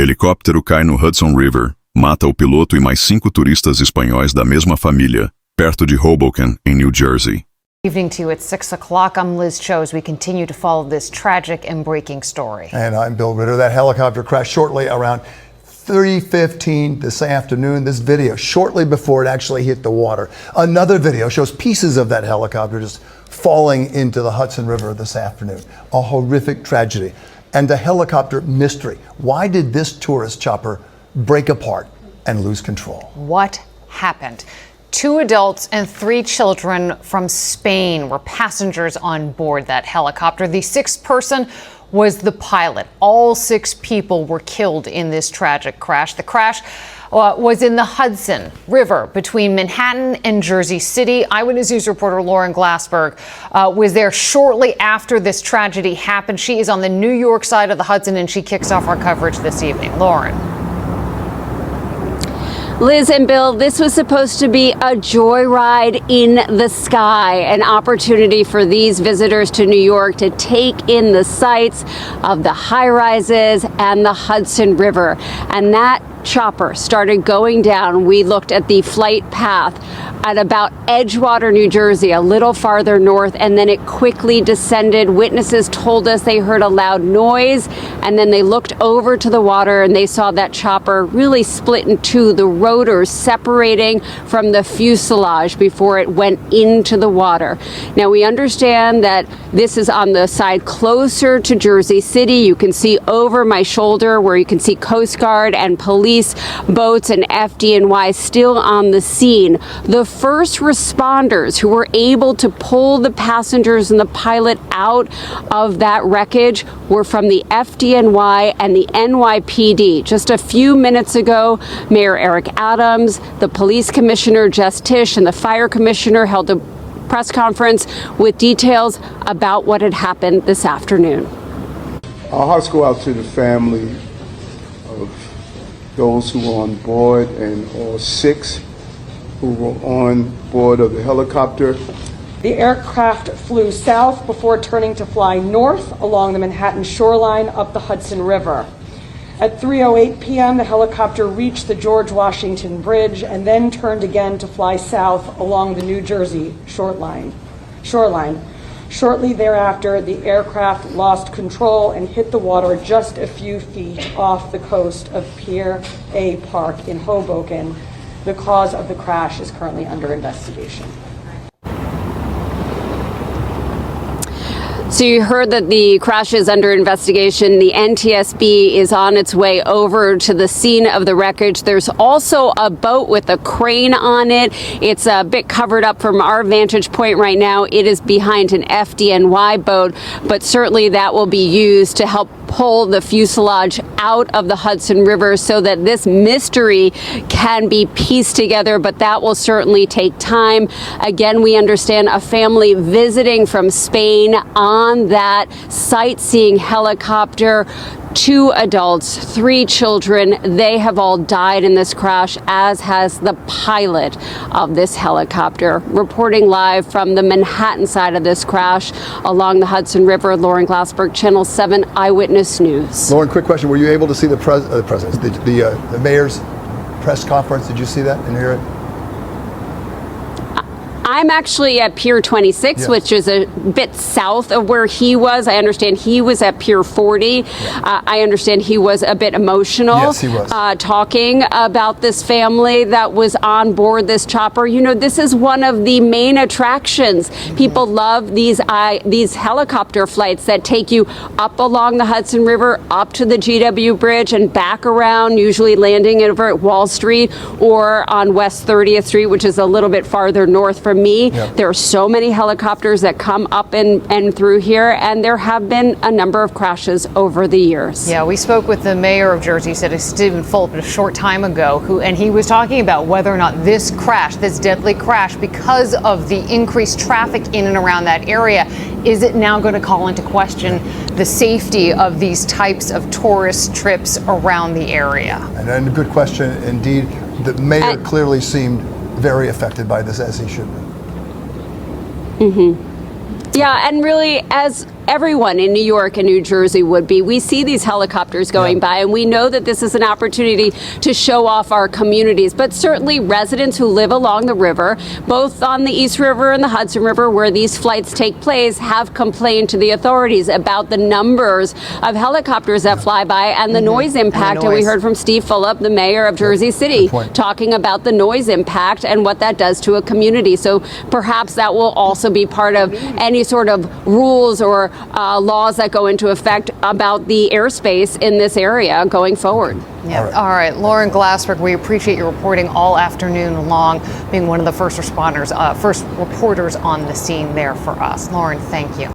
Helicóptero cai no Hudson River, mata o piloto e mais 5 turistas espanhóis da mesma família, perto de Hoboken, em New Jersey. Evening to you at 6 o'clock. I'm Liz Cho as we continue to follow this tragic and breaking story. And I'm Bill Ritter. That helicopter crashed shortly around 3:15 this afternoon. This video, shortly before it actually hit the water. Another video shows pieces of that helicopter just falling into the Hudson River this afternoon. A horrific tragedy. And a helicopter mystery. Why did this tourist chopper break apart and lose control? What happened? 2 adults and 3 children from Spain were passengers on board that helicopter. The 6th person was the pilot. All 6 people were killed in this tragic crash. The crash was in the Hudson River between Manhattan and Jersey City. Eyewitness News reporter Lauren Glassberg was there shortly after this tragedy happened. She is on the New York side of the Hudson, and she kicks off our coverage this evening. Lauren. Liz and Bill, this was supposed to be a joyride in the sky, an opportunity for these visitors to New York to take in the sights of the high-rises and the Hudson River. And that chopper started going down. We looked at the flight path at about Edgewater, New Jersey, a little farther north, and then it quickly descended. Witnesses told us they heard a loud noise, and then they looked over to the water and they saw that chopper really split in two, the rotors separating from the fuselage before it went into the water. Now, we understand that this is on the side closer to Jersey City. You can see over my shoulder where you can see Coast Guard and police boats and FDNY still on the scene. The first responders who were able to pull the passengers and the pilot out of that wreckage were from the FDNY and the NYPD. Just a few minutes ago, Mayor Eric Adams, the police commissioner Jess Tisch, and the fire commissioner held a press conference with details about what had happened this afternoon. Our hearts go out to the family of those who were on board and all 6 who were on board of the helicopter. The aircraft flew south before turning to fly north along the Manhattan shoreline up the Hudson River. At 3:08 p.m., the helicopter reached the George Washington Bridge and then turned again to fly south along the New Jersey shoreline. Shortly thereafter, the aircraft lost control and hit the water just a few feet off the coast of Pier A Park in Hoboken. The cause of the crash is currently under investigation. So you heard that the crash is under investigation. The NTSB is on its way over to the scene of the wreckage. There's also a boat with a crane on it. It's a bit covered up from our vantage point right now. It is behind an FDNY boat, but certainly that will be used to help pull the fuselage out of the Hudson River so that this mystery can be pieced together, but that will certainly take time. Again, we understand a family visiting from Spain on that sightseeing helicopter. 2 adults, 3 children. They have all died in this crash, as has the pilot of this helicopter. Reporting live from the Manhattan side of this crash along the Hudson River, Lauren Glassberg, Channel 7 Eyewitness News. Lauren, quick question. Were you able to see the mayor's press conference? Did you see that and hear it? I'm actually at Pier 26, yes, which is a bit south of where he was. I understand he was at Pier 40. Yeah. I understand he was a bit emotional. Yes, he was. Talking about this family that was on board this chopper. You know, this is one of the main attractions. Mm-hmm. People love these helicopter flights that take you up along the Hudson River, up to the GW Bridge, and back around, usually landing over at Wall Street or on West 30th Street, which is a little bit farther north from me. Yep. There are so many helicopters that come up and through here, and there have been a number of crashes over the years. Yeah, we spoke with the mayor of Jersey City, Stephen Fulp, a short time ago, and he was talking about whether or not this crash, this deadly crash, because of the increased traffic in and around that area, is it now going to call into question the safety of these types of tourist trips around the area? And a good question indeed. The mayor clearly seemed very affected by this, as he should be. Mm-hmm. Yeah, and really, as everyone in New York and New Jersey would be. We see these helicopters going by, and we know that this is an opportunity to show off our communities. But certainly residents who live along the river, both on the East River and the Hudson River, where these flights take place, have complained to the authorities about the numbers of helicopters that fly by and the noise impact. And we heard from Steve Fulop, the mayor of Jersey City, talking about the noise impact and what that does to a community. So perhaps that will also be part of any sort of rules or laws that go into effect about the airspace in this area going forward. Yeah. All right. Lauren Glassberg, we appreciate your reporting all afternoon long, being one of the first responders, first reporters on the scene there for us. Lauren, thank you.